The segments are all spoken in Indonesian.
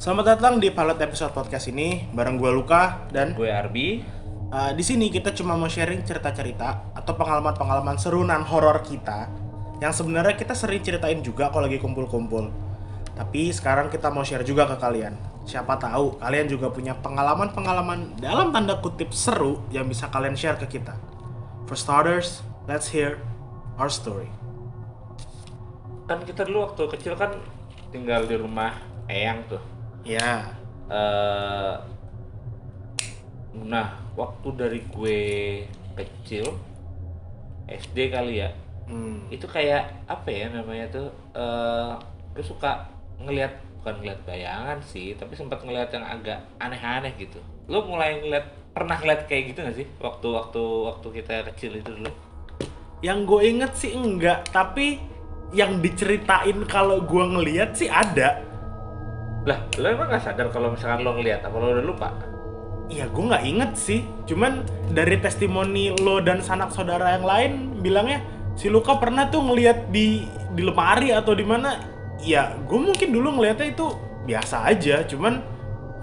Selamat datang di pilot episode podcast ini bareng gue Luka dan Gue Arbi. di sini kita cuma mau sharing cerita-cerita atau pengalaman-pengalaman seru nan horor kita yang sebenarnya kita sering ceritain juga kalau lagi kumpul-kumpul. Tapi sekarang kita mau share juga ke kalian. Siapa tahu kalian juga punya pengalaman-pengalaman dalam tanda kutip seru yang bisa kalian share ke kita. For starters, let's hear our story. Kan kita dulu waktu kecil kan tinggal di rumah Eyang tuh. Ya, Nah, waktu dari gue kecil SD kali ya, itu kayak apa ya namanya tuh, gue suka bukan ngeliat bayangan sih, tapi sempat ngeliat yang agak aneh-aneh gitu. Lo pernah ngeliat kayak gitu nggak sih waktu kita kecil itu dulu? yang gue inget sih enggak, tapi yang diceritain kalau gue ngeliat sih ada. Lah, lo emang nggak sadar kalau misalkan lo ngeliat apa lo udah lupa? Iya, gue nggak inget sih. Cuman dari testimoni lo dan sanak saudara yang lain bilangnya si Luka pernah tuh ngeliat di lemari atau di mana. Ya, gue mungkin dulu ngeliatnya itu biasa aja. Cuman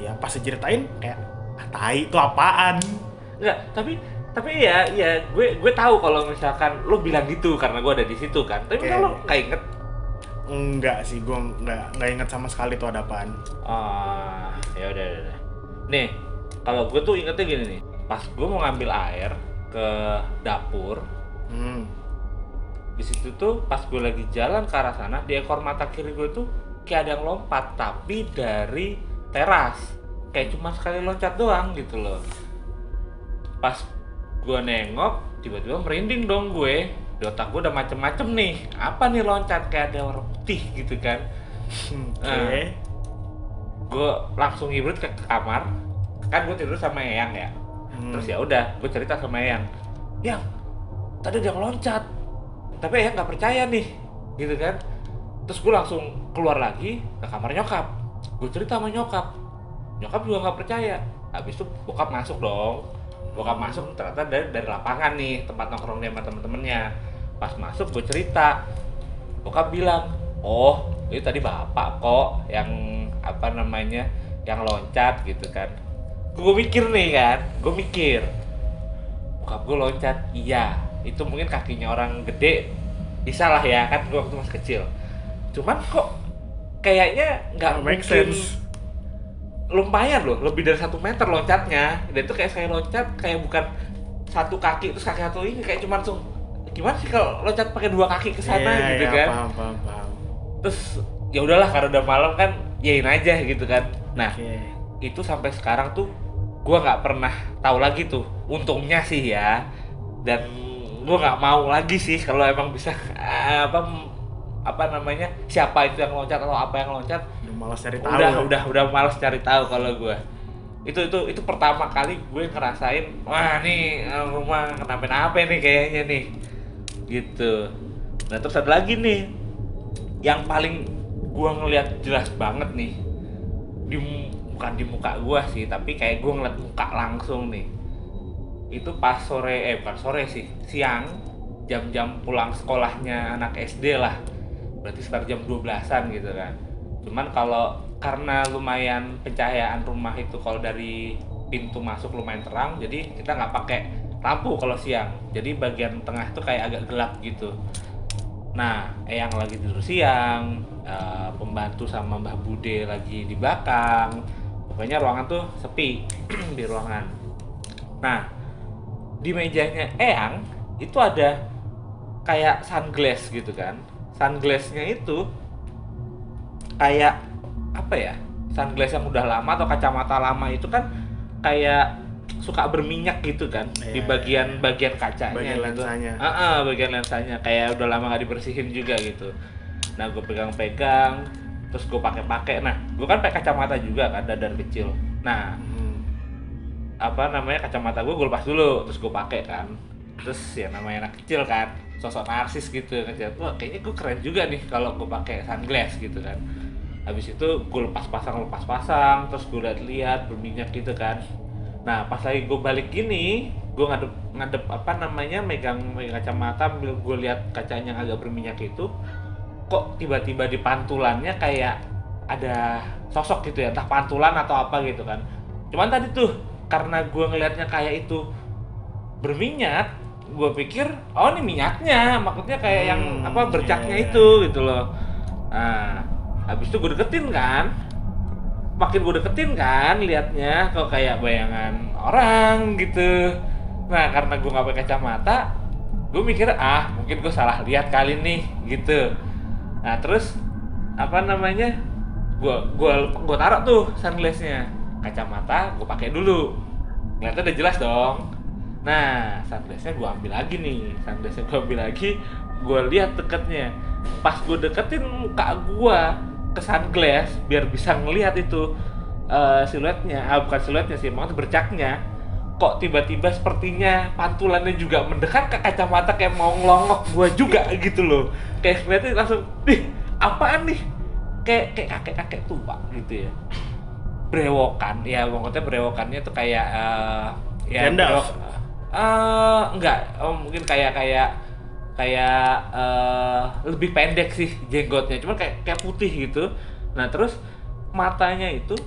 ya pas diceritain kayak tai itu apaan? Enggak, tapi ya gue tahu kalau misalkan lo bilang gitu karena gue ada di situ kan. Tapi Oke. kalau nggak inget. Enggak sih, gue nggak inget sama sekali tuh ada apaan. Ya udah. Nih, kalau gue tuh ingetnya gini nih. Pas gue mau ngambil air ke dapur, di situ tuh pas gue lagi jalan ke arah sana, di ekor mata kiri gue tuh kayak ada yang lompat, tapi dari teras. Kayak cuma sekali loncat doang gitu loh. Pas gue nengok, tiba-tiba merinding dong gue. Di otak gue udah macem-macem nih. Apa nih loncat kayak ada warna putih gitu kan. Oke. Gue langsung hibrit ke kamar. Kan gue tidur sama Eyang ya. Terus ya udah, gue cerita sama Eyang. Yang tadi ada yang loncat. Tapi Eyang nggak percaya nih, gitu kan. Terus gue langsung keluar lagi ke kamar nyokap. Gue cerita sama nyokap. Nyokap juga nggak percaya. Habis itu bokap masuk dong. Bokap masuk ternyata dari lapangan nih, tempat nongkrong dia sama temen-temennya. Pas masuk gue cerita. Bokap bilang, "Oh, itu tadi bapak kok yang apa namanya, yang loncat gitu kan." Gue mikir nih kan, bokap gue loncat, iya, itu mungkin kakinya orang gede, bisa lah ya kan, gue waktu masih kecil. Cuman kok kayaknya nggak Make mungkin. sense. Lumayan loh, lebih dari 1 meter loncatnya. Dan itu kayak saya loncat kayak bukan satu kaki terus kaki satu ini, kayak cuma langsung gimana sih kalau loncat pakai 2 kaki ke sana gitu kan. Paham. Terus ya udahlah karena udah malam kan, yain aja gitu kan. Nah, Oke. itu sampai sekarang tuh gua nggak pernah tahu lagi tuh. Untungnya sih ya. Dan gua nggak mau lagi sih kalau emang bisa apa namanya, siapa itu yang loncat atau apa yang loncat. Udah malas cari tahu. Ya? Udah malas cari tahu kalau gue. Itu pertama kali gue ngerasain, wah nih rumah kenapa-napa nih kayaknya nih. Gitu. Nah, terus ada lagi nih yang paling gue ngelihat jelas banget nih. Bukan di muka gue sih, tapi kayak gue ngeliat muka langsung nih. Itu pas bukan sore sih, siang, jam-jam pulang sekolahnya anak SD lah. Berarti sekitar jam 12-an gitu kan. Cuman karena lumayan pencahayaan rumah itu kalau dari pintu masuk lumayan terang, jadi kita nggak pakai lampu kalau siang. Jadi bagian tengah itu kayak agak gelap gitu. Nah, Eyang lagi tidur siang, pembantu sama Mbah Bude lagi di belakang. Pokoknya ruangan tuh sepi di ruangan. Nah, di mejanya Eyang itu ada kayak sunglass gitu kan. Sunglassnya itu kayak apa ya, sunglass yang udah lama atau kacamata lama itu kan kayak suka berminyak gitu kan. Di bagian kacanya, bagian gitu. lensanya. Bagian lensanya kayak udah lama gak dibersihin juga gitu. Nah, gue pegang-pegang, terus gue pakai. Nah, gue kan pakai kacamata juga kan dari kecil. Nah, apa namanya, kacamata gue lepas dulu, terus gue pakai kan. Terus ya namanya anak kecil kan, sosok narsis gitu ngeliat, wah kayaknya gue keren juga nih kalau gue pakai sunglass gitu kan. Habis itu gue lepas pasang, terus gue lihat berminyak gitu kan. Nah, pas lagi gue balik gini, gue ngadep apa namanya, megang kacamata, ambil gue lihat kacanya yang agak berminyak itu, kok tiba-tiba di pantulannya kayak ada sosok gitu ya, entah pantulan atau apa gitu kan. Cuman tadi tuh karena gue ngelihatnya kayak itu berminyak, gue pikir oh ini minyaknya, maksudnya kayak yang apa bercaknya iya. itu gitu loh. Nah, habis itu gue deketin kan, makin gue deketin kan, liatnya kok kayak bayangan orang gitu. Nah karena gue nggak pakai kacamata, gue mikir mungkin gue salah lihat kali nih gitu. Nah terus apa namanya, gue taruh tuh sunglassnya, kacamata gue pakai dulu, ngeliatnya udah jelas dong. Nah sunglassnya gue ambil lagi nih, gue lihat deketnya. Pas gue deketin muka gue ke sunglass biar bisa ngelihat itu siluetnya, bukan siluetnya sih, maksudnya bercaknya. Kok tiba-tiba sepertinya pantulannya juga mendekat ke kacamata, kayak mau ngelongok gua juga gitu loh. Kayak ngeliatnya langsung, apaan nih? Kayak kakek-kakek tua gitu ya. Brewokan, ya maksudnya brewokannya tuh kayak ya Gandalf? enggak, mungkin kayak lebih pendek sih jenggotnya, cuman kayak putih gitu. Nah terus matanya itu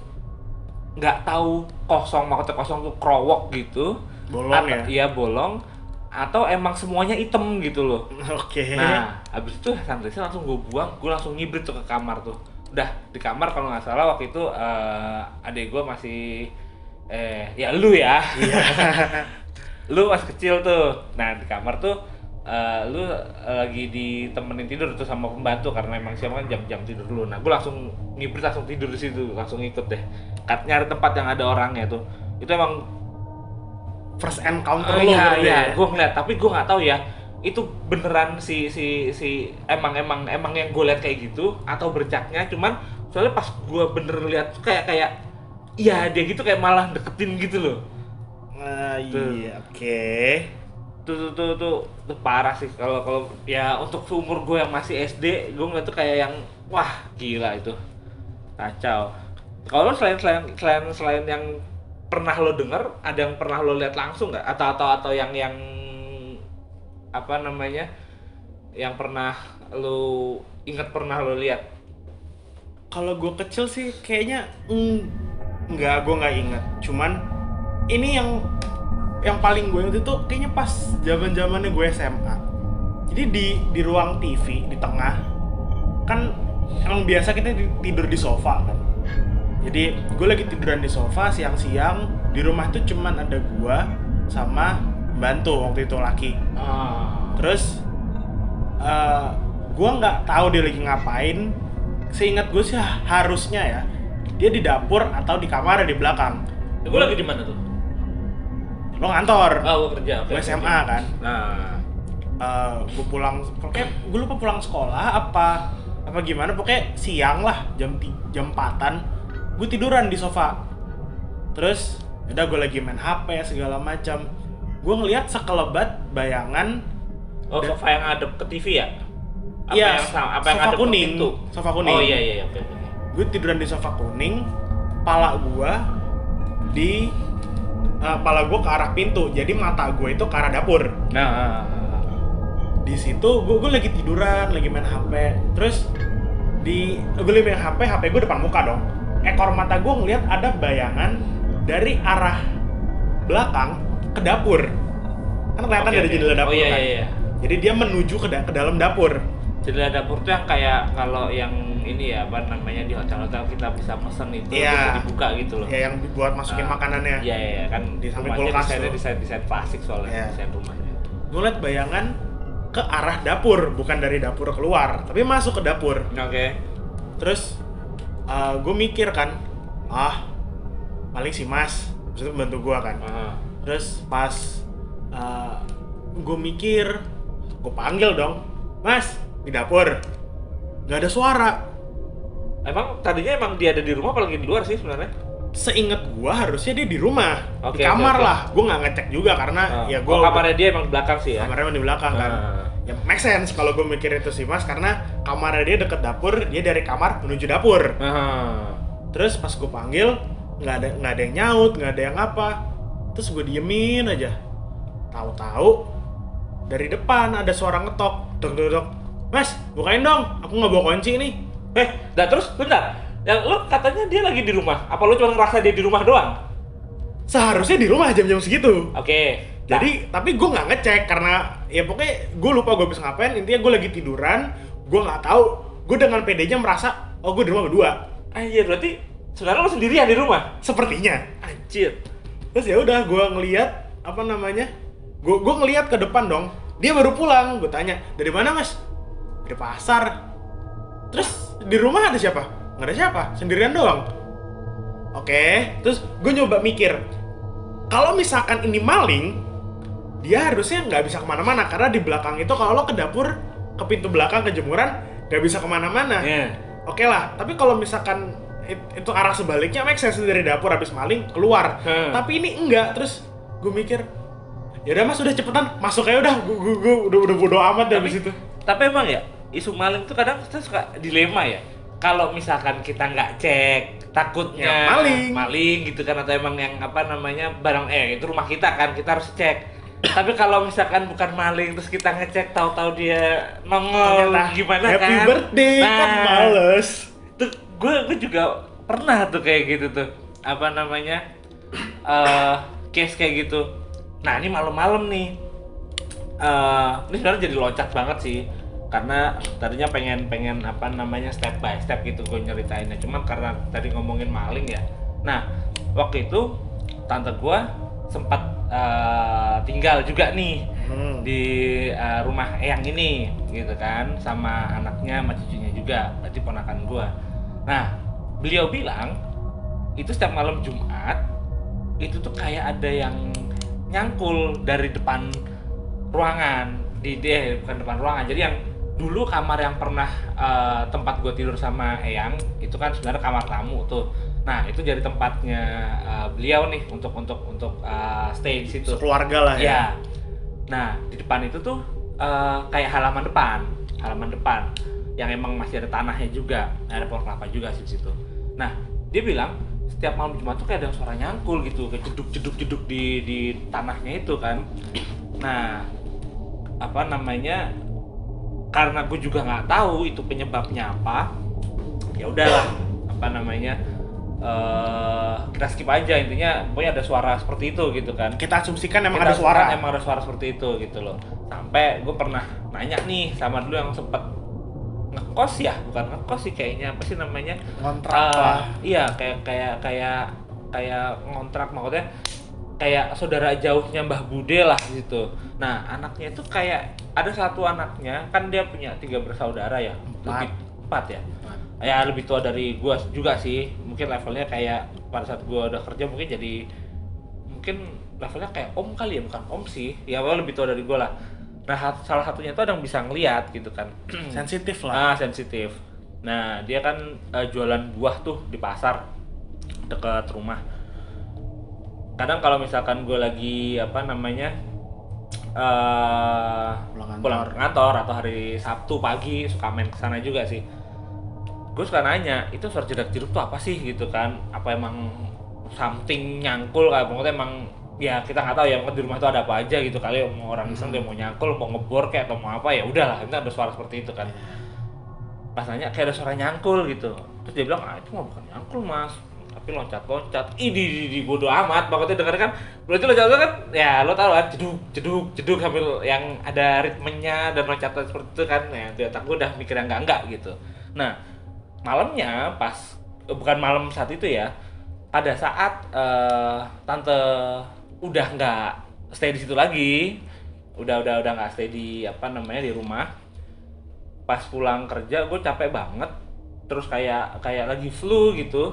nggak tahu kosong, maksudnya kosong tuh krowok gitu, Bolong ya? iya bolong, atau emang semuanya hitam gitu loh. Oke. Nah abis itu sunglassnya langsung gue buang, gue langsung ngibrit tuh ke kamar tuh. Udah di kamar kalau nggak salah waktu itu adek gue masih ya lu ya lu masih kecil tuh. Nah di kamar tuh lu lagi ditemenin tidur tuh sama pembantu, karena emang siapa kan jam-jam tidur dulu. Nah gue langsung ngibrit, langsung tidur di situ, langsung ikut deh nyari tempat yang ada orangnya tuh. Itu emang First encounter lo iya berarti iya ya? gue ngeliat, tapi gue nggak tahu ya itu beneran emang yang gue lihat kayak gitu atau bercaknya. Cuman soalnya pas gue bener lihat tuh kayak iya dia gitu, kayak malah deketin gitu loh. Iya, oke. Tuh parah sih. Kalau ya untuk seumur gue yang masih SD, gue ngeliat tuh kayak yang wah gila itu, kacau. Kalau selain yang pernah lo denger, ada yang pernah lo lihat langsung nggak? Atau yang apa namanya, yang pernah lo ingat pernah lo lihat? Kalau gue kecil sih kayaknya gue nggak inget. Cuman ini yang paling gue inget itu kayaknya pas zamannya gue SMA. Jadi di ruang TV di tengah kan emang biasa kita tidur di sofa kan. Jadi gue lagi tiduran di sofa siang-siang, di rumah tuh cuman ada gue sama bantu waktu itu laki. Terus gue nggak tahu dia lagi ngapain. Seingat gue sih harusnya ya dia di dapur atau di kamar di belakang. Gue lagi di mana tuh? Lo ngantor. Gue kerja. Gue SMA kan. Nah, Gue pulang, pokoknya gue lupa pulang sekolah apa gimana, pokoknya siang lah, jam 4-an gue tiduran di sofa. Terus udah gue lagi main HP segala macam, gue ngelihat sekelebat bayangan. sofa yang ngadep ke TV ya? Iya, Apa yang sofa ngadep kuning. ke pintu? Sofa kuning. Oh iya oke. Gue tiduran di sofa kuning, pala gue ke arah pintu, jadi mata gue itu ke arah dapur. Nah, Di situ gue lagi tiduran, lagi main HP. Terus gue lagi main HP gue depan muka dong. Ekor mata gue ngeliat ada bayangan dari arah belakang ke dapur. Kan kelihatan dari jendela dapur kan. Iya. Jadi dia menuju ke dalam dapur. Jendela dapur tuh yang kayak kalau yang ini ya, apa namanya, di hotel-hotel kita bisa pesen itu bisa dibuka gitu loh. Ya yang buat masukin makanannya. Iya kan Di samping rumahnya kulkas tuh. desain plastik soalnya, desain rumahnya. Gue liat bayangan ke arah dapur, bukan dari dapur keluar, tapi masuk ke dapur. Oke. Terus gue mikir kan, paling si Mas, maksudnya bantu gue kan. Terus pas gue mikir, gue panggil dong, Mas, di dapur. Gak ada suara. Emang tadinya dia ada di rumah apa lagi di luar sih sebenarnya? Seinget gue harusnya dia di rumah, Oke, di kamar oke. lah. Gue nggak ngecek juga karena ya gue. Kamarnya dia emang di belakang sih ya? Kamarnya emang di belakang kan. Ya make sense kalau gue mikir itu sih Mas, karena kamarnya dia deket dapur, dia dari kamar menuju dapur. Terus pas gue panggil nggak ada yang nyaut, nggak ada yang apa. Terus gue diemin aja. Tahu-tahu dari depan ada suara ngetok, dok. Mas, bukain dong, aku nggak bawa kunci nih. Terus bentar. Yang lu katanya dia lagi di rumah. Apa lu cuma ngerasa dia di rumah doang? Seharusnya di rumah jam-jam segitu. Oke. Jadi, tapi gue nggak ngecek karena ya pokoknya gue lupa gue bisa ngapain. Intinya gue lagi tiduran, gue nggak tahu. Gue dengan pedenya merasa, oh gue di rumah berdua. Anjir, berarti sekarang lu sendirian di rumah? Sepertinya. Anjir. Terus ya udah gue ngelihat apa namanya? Gue ngelihat ke depan dong. Dia baru pulang. Gue tanya, dari mana mas? Dari pasar. Terus di rumah ada siapa? Nggak ada siapa, sendirian doang. Oke, terus gue nyoba mikir, kalau misalkan ini maling, dia harusnya nggak bisa kemana-mana karena di belakang itu kalau lo ke dapur, ke pintu belakang, ke jemuran, nggak bisa kemana-mana. Yeah. Oke lah, tapi kalau misalkan itu arah sebaliknya, make sense dari dapur habis maling keluar. Tapi ini enggak. Terus gue mikir, ya udah mas, udah cepetan masuk aja udah. Gue udah bodo amat dari situ. Tapi emang ya isu maling tuh kadang kita suka dilema ya. Kalau misalkan kita nggak cek, takutnya Ya, maling gitu kan, atau emang yang apa namanya barang itu rumah kita kan, kita harus cek. Tapi kalau misalkan bukan maling terus kita ngecek tahu-tahu dia nongol gimana Happy kan? birthday, kan males. Tuh gue juga pernah tuh kayak gitu tuh. Apa namanya? Case kayak gitu. Nah, ini malam-malam nih. Ini sebenarnya jadi loncat banget sih. Karena tadinya pengen apa namanya step by step gitu gue nyeritainnya, cuman karena tadi ngomongin maling ya. Nah, waktu itu tante gue sempat tinggal juga nih di rumah eyang ini gitu kan, sama anaknya sama cucunya juga, berarti ponakan gue. Nah, beliau bilang itu setiap malam Jumat itu tuh kayak ada yang nyangkul dari depan ruangan bukan depan ruangan, jadi yang dulu kamar yang pernah tempat gue tidur sama eyang itu kan sebenarnya kamar tamu tuh. Nah, itu jadi tempatnya beliau nih untuk stay di situ. Sekeluarga lah ya. Nah, di depan itu tuh kayak halaman depan yang emang masih ada tanahnya juga, ada pohon kelapa juga sih di situ. Nah, dia bilang setiap malam Jumat tuh kayak ada suara nyangkul gitu, kayak jeduk di tanahnya itu kan. Nah, apa namanya? Karena gue juga nggak tahu itu penyebabnya apa, ya udahlah apa namanya kita skip aja, intinya pokoknya ada suara seperti itu gitu kan. Kita asumsikan emang Kita ada suara. emang ada suara seperti itu gitu loh. Sampai gue pernah nanya nih sama dulu yang sempet ngekos ya, bukan ngekos sih kayaknya, apa sih namanya, Kontrak lah. iya kayak ngontrak, maksudnya kayak saudara jauhnya Mbah Bude lah gitu. Nah, anaknya itu kayak ada satu anaknya, kan dia punya 3 bersaudara ya, empat ya. Ya lebih tua dari gua juga sih, mungkin levelnya kayak pada saat gua udah kerja mungkin levelnya kayak om kali ya, bukan om sih, ya lebih tua dari gua lah. Nah, salah satunya itu ada yang bisa ngeliat gitu kan. Sensitif lah. Sensitif. Nah, dia kan jualan buah tuh di pasar dekat rumah. Kadang kalau misalkan gue lagi apa namanya pulang kantor atau hari Sabtu pagi suka main kesana juga sih. Gue suka nanya, itu suara jedak-jeduk tuh apa sih gitu kan? Apa emang something nyangkul kayak pokoknya emang ya kita nggak tahu ya, di rumah itu ada apa aja gitu kali, mau orang iseng dia mau nyangkul, mau ngebor kayak atau mau apa, ya udahlah, itu ada suara seperti itu kan. Pas nanya kayak ada suara nyangkul gitu. Terus dia bilang, itu mah bukan nyangkul mas, tapi loncat-loncat. Di bodo amat, makanya denger kan. Berarti loncat kan, ya lo tau kan, jeduk sambil yang ada ritmenya dan loncat seperti itu kan. Ya di otak gue udah mikir yang enggak gitu. Nah, malamnya bukan malam saat itu ya, pada saat tante udah nggak stay di situ lagi, udah nggak stay di apa namanya di rumah. Pas pulang kerja gue capek banget, terus kayak lagi flu gitu.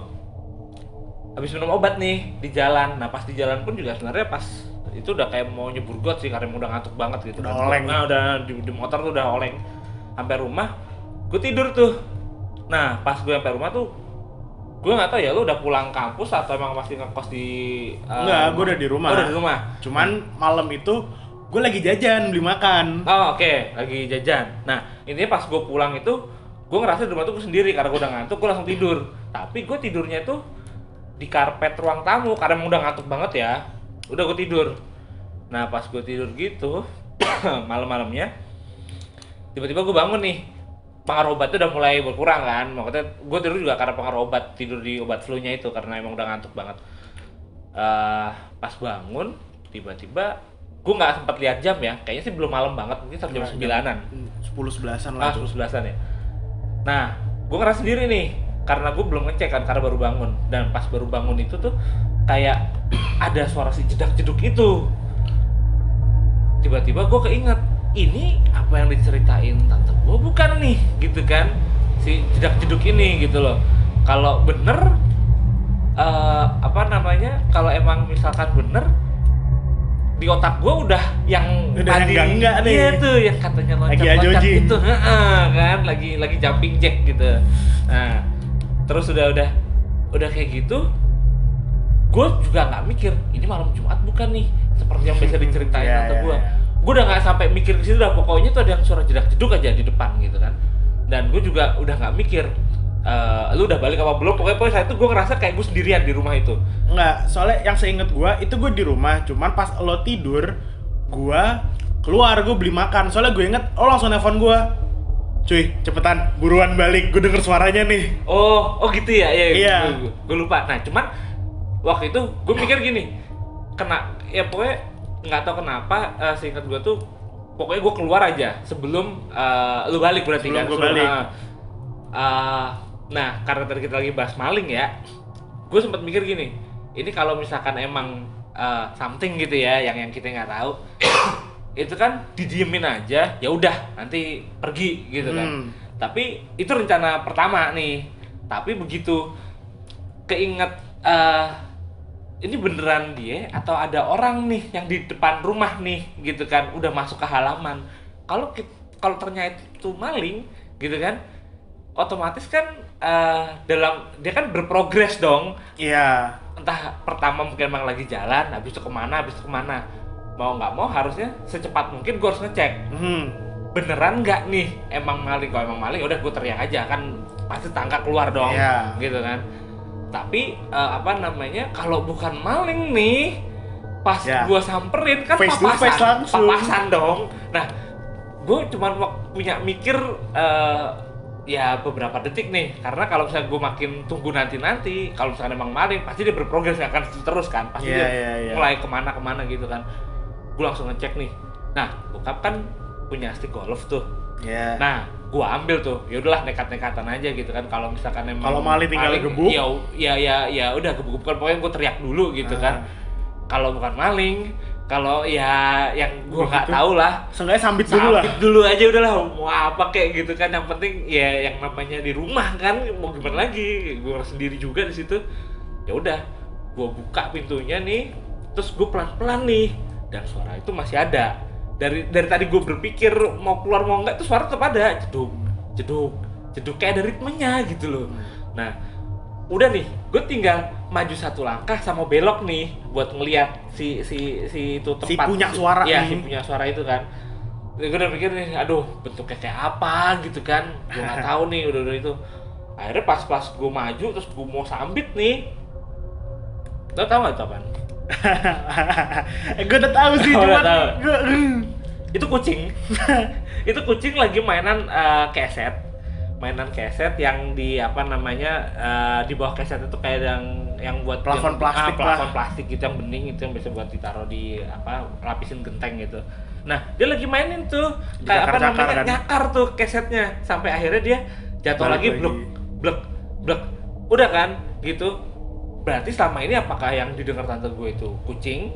Habis minum obat nih di jalan. Nah, pas di jalan pun juga sebenarnya pas itu udah kayak mau nyebur got sih karena udah ngantuk banget gitu. Oleng. Nah, udah di motor tuh udah oleng. Sampai rumah gue tidur tuh. Nah, pas gue sampai rumah tuh gue nggak tahu ya lu udah pulang kampus atau emang masih ngekos di enggak, gue udah di rumah. udah di rumah. Cuman malam itu gue lagi jajan, beli makan. Oh, oke. Lagi jajan. Nah, intinya pas gue pulang itu gue ngerasa di rumah tuh gue sendiri karena gue udah ngantuk, gue langsung tidur. Tapi gue tidurnya tuh di karpet ruang tamu karena emang udah ngantuk banget ya. Udah gue tidur. Nah, pas gue tidur gitu malam-malamnya tiba-tiba gue bangun nih. pengaruh obat itu udah mulai berkurang kan. Maksudnya gue tidur juga karena pengaruh obat, tidur di obat flu-nya itu karena emang udah ngantuk banget. Pas bangun tiba-tiba gue nggak sempat lihat jam ya, kayaknya sih belum malam banget, mungkin jam 9-an, 10-11an lah tuh. 10-11an ya. Nah gue ngerasa sendiri nih karena gue belum ngecek kan karena baru bangun, dan pas baru bangun itu tuh kayak ada suara si jedak-jeduk itu. Tiba-tiba gue keinget, ini apa yang diceritain tante gue bukan nih gitu kan, si jedak-jeduk ini gitu loh. Kalau bener kalau emang misalkan bener di otak gue udah yang Udah tadi yang enggak nih. iya tuh yang katanya Lagi loncat-loncat ajojing. itu kan lagi jumping jack gitu. Nah terus udah kayak gitu gue juga nggak mikir ini malam Jumat bukan nih seperti yang biasa diceritain Iya, tante iya, gue. iya. Gue udah nggak sampai mikir ke situ, dah pokoknya tuh ada yang suara jedak-jeduk aja di depan gitu kan. Dan gue juga udah nggak mikir lu udah balik apa belum, pokoknya saat itu gue ngerasa kayak gue sendirian di rumah itu. Enggak, soalnya yang seinget gua itu gue di rumah, cuman pas lo tidur gua keluar, gue beli makan. Soalnya gue inget lo langsung nelfon gua, cuy cepetan buruan balik, gue denger suaranya nih. Oh gitu ya, Iya. Gue lupa. Nah cuman waktu itu gue mikir gini, ya pokoknya nggak tahu kenapa seingat gue tuh pokoknya gue keluar aja sebelum lu balik berarti Sebelum kan. gua balik. Nah karena tadi kita lagi bahas maling ya, gue sempat mikir gini, ini kalau misalkan emang something gitu ya yang kita nggak tahu itu kan didiemin aja ya udah nanti pergi gitu kan. Tapi itu rencana pertama nih, tapi begitu keinget ini beneran dia atau ada orang nih yang di depan rumah nih gitu kan, udah masuk ke halaman. Kalau ternyata itu maling gitu kan, otomatis kan dia kan berprogres dong. Iya. Entah pertama mungkin emang lagi jalan, habis itu kemana. Mau nggak mau harusnya secepat mungkin gue harus ngecek beneran nggak nih emang maling. Kalau emang maling udah gue teriak aja kan, pasti tangka keluar dong. Iya. Gitu kan. Tapi kalau bukan maling nih, pas Ya. gue samperin kan Face to face langsung. papasan dong. Nah gue cuman punya mikir ya beberapa detik nih, karena kalau misalnya gue makin tunggu nanti kalau misalnya emang maling pasti dia berprogres, nggak akan terus kan, pasti Iya, dia iya. mulai kemana gitu kan. Gue langsung ngecek nih, nah bokap kan punya stick golf tuh. Iya. Nah gue ambil tuh, ya udahlah nekat-nekatan aja gitu kan. Kalau misalkan emang Kalau maling tinggal gebuk. ya udah gebuk-gebukan, pokoknya gue teriak dulu gitu kan. Kalau bukan maling, kalau ya yang gue nggak tahu lah, Seenggaknya sambit dulu lah. sambit dulu aja udahlah, mau apa kayak gitu kan. Yang penting ya yang namanya di rumah kan, mau gimana lagi, gue sendiri juga di situ. Ya udah gue buka pintunya nih, terus gue pelan-pelan nih, dan suara itu masih ada. Dari tadi gue berpikir mau keluar mau enggak, tuh suara tetap ada, jeduk kayak ada ritmenya gitu loh. Nah udah nih, gue tinggal maju satu langkah sama belok nih buat ngeliat si itu tempat, Si punya suara ya, nih. si punya suara itu kan. Gue udah mikir nih, aduh bentuknya kayak apa gitu kan, gue nggak tahu nih. Udah itu akhirnya pas gue maju terus gue mau sambit nih, lo tau nggak itu apaan? Gue udah tahu sih, Oh, udah cuman tahu. gue- Itu kucing. Itu kucing lagi mainan keset yang di di bawah keset itu kayak yang buat Plafon plastik plafon lah. plastik gitu yang bening, itu yang biasa buat ditaruh di lapisin genteng gitu. Nah dia lagi mainin tuh kayak Dicakar-cakar kan? nyakar tuh kesetnya, sampai akhirnya dia jatuh Balik lagi, lagi. blek udah kan gitu. Berarti selama ini apakah yang didengar tante gue itu kucing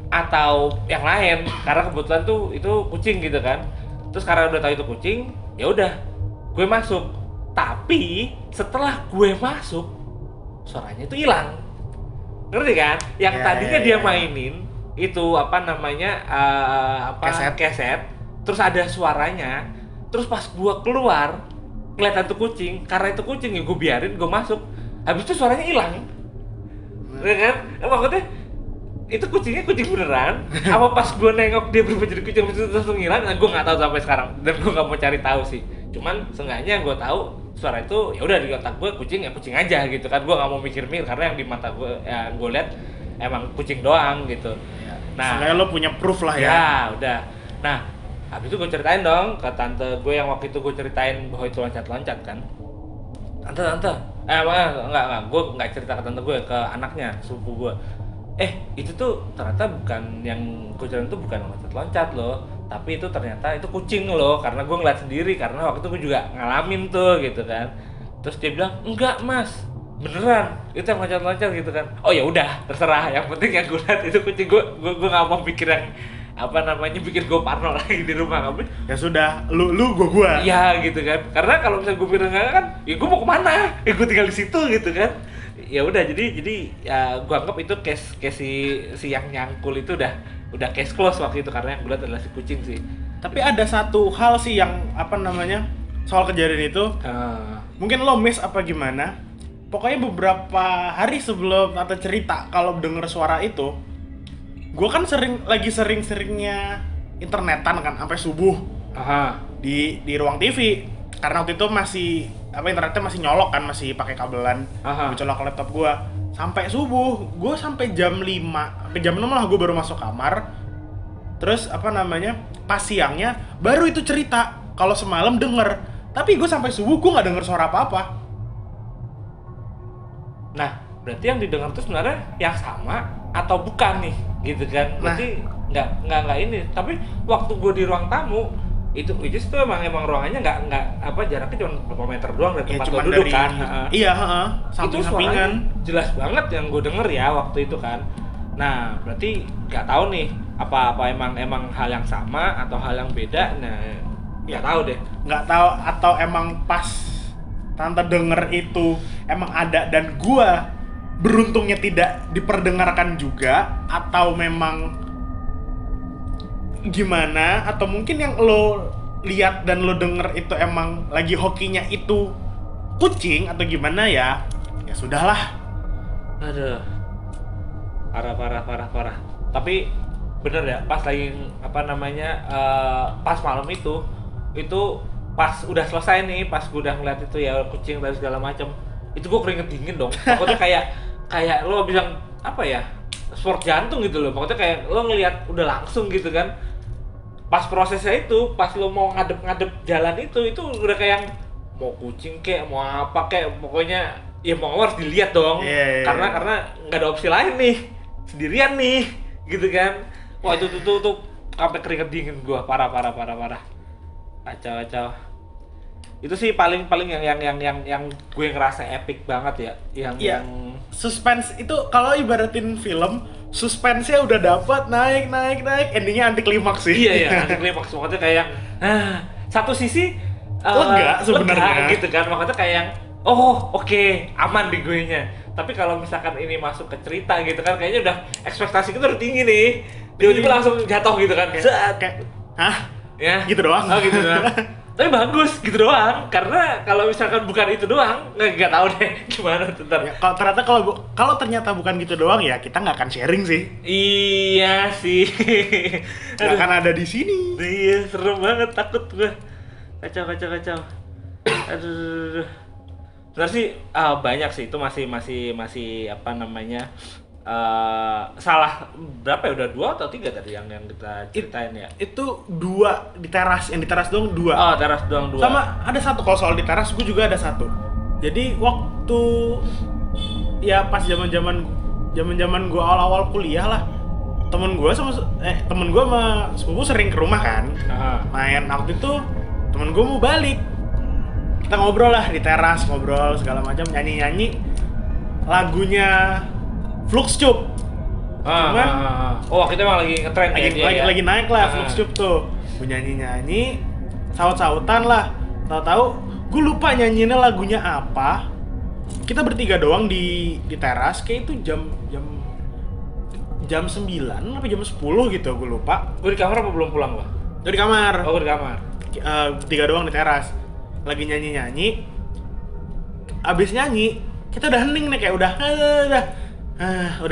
atau yang lain? Karena kebetulan tuh itu kucing gitu kan. Terus karena udah tahu itu kucing, ya udah gue masuk. Tapi setelah gue masuk, suaranya itu hilang. Ngerti kan? Yang Ya, tadinya ya, dia ya. mainin itu keset, terus ada suaranya. Terus pas gue keluar, kelihatan tuh kucing. Karena itu kucing, ya gue biarin, gue masuk. Habis itu suaranya hilang. Ya kan? Maksudnya itu kucingnya kucing beneran apa pas gue nengok dia berubah jadi kucing habis itu langsung hilang? Nah, gue nggak tahu sampai sekarang, dan gue nggak mau cari tahu sih. Cuman seenggaknya gue tahu suara itu ya udah di otak gue kucing ya kucing aja gitu kan. Gue nggak mau mikir-mikir karena yang di mata gue ya gue lihat emang kucing doang gitu. Nah Seenggaknya lo punya proof lah ya. ya udah. Nah Habis itu gue ceritain dong ke tante gue yang waktu itu gue ceritain bahwa itu loncat-loncat kan. Tante, enggak, gue nggak cerita ke tante gue, ke anaknya, sepupu gue. Itu tuh ternyata bukan yang gue ceritain tuh bukan loncat-loncat loh, tapi itu ternyata itu kucing loh, karena gue ngeliat sendiri, karena waktu itu gue juga ngalamin tuh gitu kan. Terus dia bilang, enggak mas, beneran itu yang loncat-loncat gitu kan. Oh ya udah, terserah, yang penting yang gue lihat itu kucing. Gue nggak mau pikir yang bikin gue parno lagi di rumah kamu. Ya sudah, lu gua. Iya gitu kan, karena kalau misalnya gue pikir enggak kan, ya gue mau kemana? Gue tinggal di situ gitu kan. Ya udah, jadi ya gue anggap itu case si yang nyangkul itu udah case close waktu itu, karena yang gue lihat adalah si kucing sih. Tapi ada satu hal sih yang soal kejadian itu. Mungkin lo miss apa gimana? Pokoknya beberapa hari sebelum tante cerita kalau denger suara itu, gue kan lagi sering-seringnya internetan kan sampai subuh. Di ruang TV, karena waktu itu masih internetnya masih nyolok kan, masih pakai kabelan. Gue colok ke laptop gue sampai subuh. Gue sampai jam 5 sampai jam 6 lah gue baru masuk kamar. Terus pas siangnya baru itu cerita kalau semalam denger, tapi gue sampai subuh gue nggak denger suara apa-apa. Nah, berarti yang didengar itu sebenarnya yang sama atau bukan nih, gitu kan? Berarti nggak ini. Tapi waktu gue di ruang tamu itu emang ruangannya nggak jaraknya cuma beberapa meter doang dari tempat gue duduk kan. Iya, itu suaranya jelas banget yang gue denger ya waktu itu kan. Nah, berarti nggak tahu nih apa emang hal yang sama atau hal yang beda. Nah, nggak tahu deh. Nggak tahu atau emang pas tante denger itu emang ada dan gua beruntungnya tidak diperdengarkan juga, atau memang gimana, atau mungkin yang lo lihat dan lo denger itu emang lagi hokinya itu kucing atau gimana ya sudahlah. Aduh, parah. Tapi bener ya, pas lagi pas malam itu pas udah selesai nih, pas gue udah ngeliat itu ya kucing dan segala macam, itu gue keringet dingin dong. Pokoknya kayak lo bilang sport jantung gitu loh. Pokoknya kayak lo ngeliat udah langsung gitu kan. Pas prosesnya itu, pas lo mau ngadep jalan itu udah kayak mau kucing kayak mau apa kayak, pokoknya ya mau harus dilihat dong. Karena nggak ada opsi lain nih, sendirian nih gitu kan. Wah itu tuh sampai keringet dingin gua, parah. Kacau. Itu sih paling yang gue ngerasa epic banget ya, yang suspense itu. Kalau ibaratin film, suspense-nya udah dapat, naik, endingnya anti klimaks sih. Iya, anti klimaks. Makanya kayak satu sisi lega sebenarnya gitu kan. Makanya kayak oke, aman di gue nya. Tapi kalau misalkan ini masuk ke cerita gitu kan, kayaknya udah ekspektasi kita udah tinggi nih, tiba-tiba langsung jatuh gitu kan, kayak ya gitu doang. Gitu doang. Tapi bagus gitu doang, karena kalau misalkan bukan itu doang, nggak tahu deh gimana ntar. Ya, kalau ternyata bukan gitu doang ya kita nggak akan sharing sih. Iya sih. Nggak akan ada di sini. Iya, serem banget, takut gue. Kacau. Aduh. Sebenarnya sih banyak sih, itu masih salah berapa ya, udah 2 atau 3 tadi yang kita ceritain ya? Itu 2 di teras, yang di teras doang 2. Oh, teras doang 2. Sama ada 1, kalau soal di teras gue juga ada 1. Jadi waktu ya pas zaman gue awal-awal kuliah lah, temen gue sama sepupu sering ke rumah kan. Main. Waktu itu temen gue mau balik, kita ngobrol lah di teras, ngobrol segala macam, nyanyi lagunya Fluxtube. Cuman waktu itu emang lagi ngetrend lagi naik lah Fluxtube tuh. Gue nyanyi saut-sautan lah. Tahu-tahu gue lupa nyanyinya lagunya apa. Kita bertiga doang di teras, kayak itu jam 9 apa jam 10 gitu, gue lupa. Gue di kamar apa belum pulang gua? Di kamar. Oh, di kamar. Bertiga doang di teras. Lagi nyanyi. Abis nyanyi, kita udah hening nih, kayak udah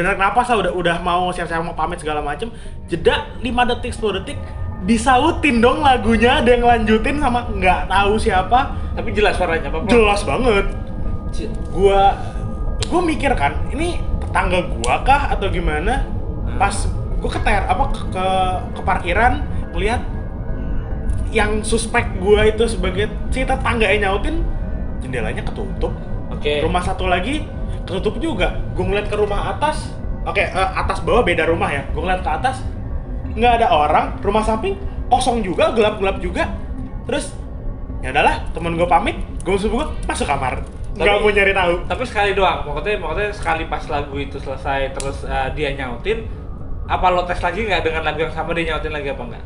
narik napas lah, udah mau siap-siap mau pamit segala macem. Jeda 5 detik 10 detik disautin dong lagunya, ada yang lanjutin sama nggak tahu siapa, tapi jelas suaranya apa? Jelas banget. Gua mikir kan, ini tetangga gua kah atau gimana? Pas gua ke parkiran, ngeliat yang suspek gua itu sebagai si tetangga yang nyautin, jendelanya ketutup. Oke. Rumah satu lagi ketutup juga. Gua ngeliat ke rumah atas, atas bawah beda rumah ya. Gua ngeliat ke atas nggak ada orang, rumah samping kosong juga, gelap-gelap juga. Terus ya udahlah, temen gua pamit, gua masuk kamar. Nggak mau nyari tahu. Tapi sekali doang, maksudnya sekali pas lagu itu selesai terus dia nyautin, apa lo tes lagi nggak dengan lagu yang sama dia nyautin lagi apa enggak?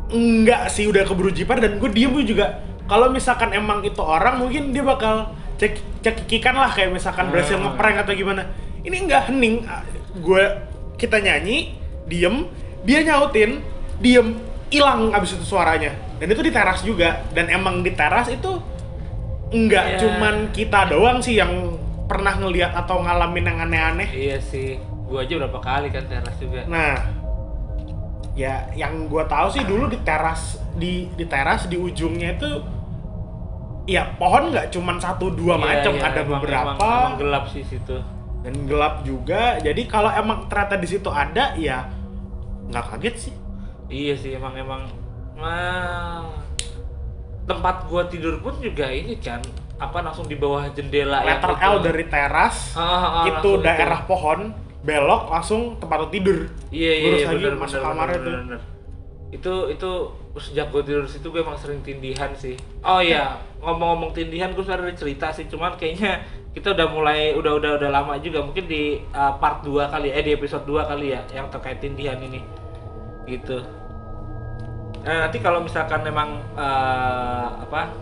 Enggak sih, udah keburu jipar dan gue diem juga. Kalau misalkan emang itu orang, mungkin dia bakal cekikikan lah, kayak misalkan berhasil ngeprank atau gimana. Ini enggak, hening. Kita nyanyi, diem, dia nyautin, diem, hilang abis itu suaranya. Dan itu di teras juga. Dan emang di teras itu enggak cuman kita doang sih yang pernah ngelihat atau ngalamin yang aneh-aneh. Iya sih, gua aja berapa kali kan teras juga. Nah, ya yang gua tahu sih dulu di teras di teras di ujungnya itu ya pohon nggak cuman 1-2 macam, ada beberapa. Emang gelap sih situ. Dan gelap juga. Jadi kalau emang ternyata di situ ada, ya nggak kaget sih. Iya sih, emang tempat gua tidur pun juga ini kan langsung di bawah jendela Letter yang L dari teras itu daerah pohon, belok langsung tempat lu tidur. Iya bener, masuk kamarnya tuh. Bener. Itu sejak gue tidur situ gue emang sering tindihan sih. Oh iya, ngomong-ngomong tindihan gue sebenarnya ada cerita sih, cuman kayaknya kita udah mulai udah lama juga, mungkin di part 2 kali di episode 2 kali ya yang terkait tindihan ini. Gitu. Nah, nanti kalau misalkan memang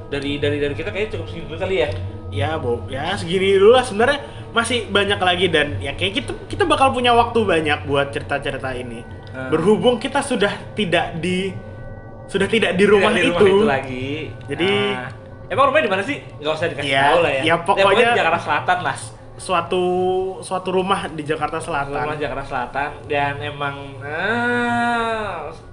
dari kita kayaknya cukup segitu dulu kali ya. Ya segini dulu lah, sebenarnya masih banyak lagi dan ya kayak kita bakal punya waktu banyak buat cerita-cerita ini. Berhubung kita sudah tidak di rumah itu lagi. Jadi emang rumahnya di mana sih? Nggak usah dikasih tahu lah ya. Ya pokoknya di Jakarta Selatan lah. Suatu rumah di Jakarta Selatan. Rumah Jakarta Selatan, dan emang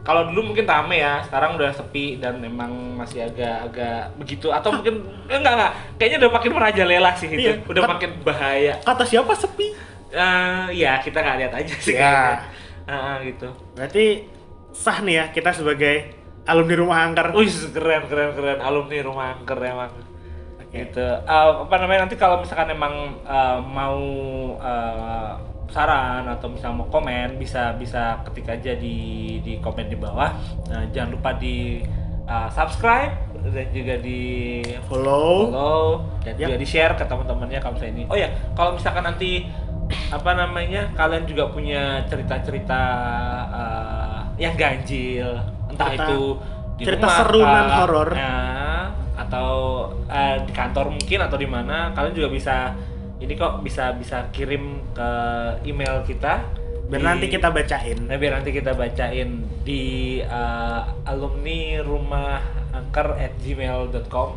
kalau dulu mungkin rame ya, sekarang udah sepi dan emang masih agak begitu, atau mungkin enggak, kayaknya udah makin merajalela sih itu. Iya, udah makin bahaya. Kata siapa sepi? Ya kita nggak lihat aja sih Ya. kayaknya. Gitu. Berarti sah nih ya kita sebagai alumni Rumah Angker. Wih, keren alumni Rumah Angker emang. Gitu. Nanti kalau misalkan emang mau saran atau misalnya mau komen, bisa ketik aja di komen di bawah. Jangan lupa di subscribe dan juga di follow dan juga di share ke teman-temannya kalau misalnya ini. Oh ya, kalau misalkan nanti kalian juga punya cerita-cerita yang ganjil, entah itu di cerita rumah, serunan horor, atau di kantor mungkin atau di mana, kalian juga bisa kirim ke email kita biar nanti kita bacain. di alumnirumahangker@gmail.com.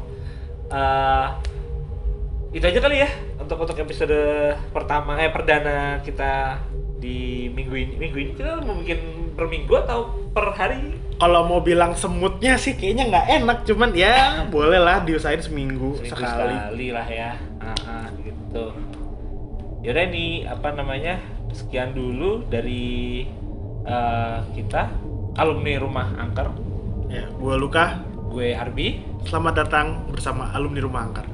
Itu aja kali ya untuk episode perdana kita di minggu ini. Kita mau bikin per minggu atau per hari? Kalau mau bilang semutnya sih kayaknya nggak enak, cuman ya boleh lah diusahain seminggu sekali lah ya. Gitu. Yaudah, ini sekian dulu dari kita alumni Rumah Angker. Ya, gue Luka, gue Arbi. selamat datang bersama alumni Rumah Angker.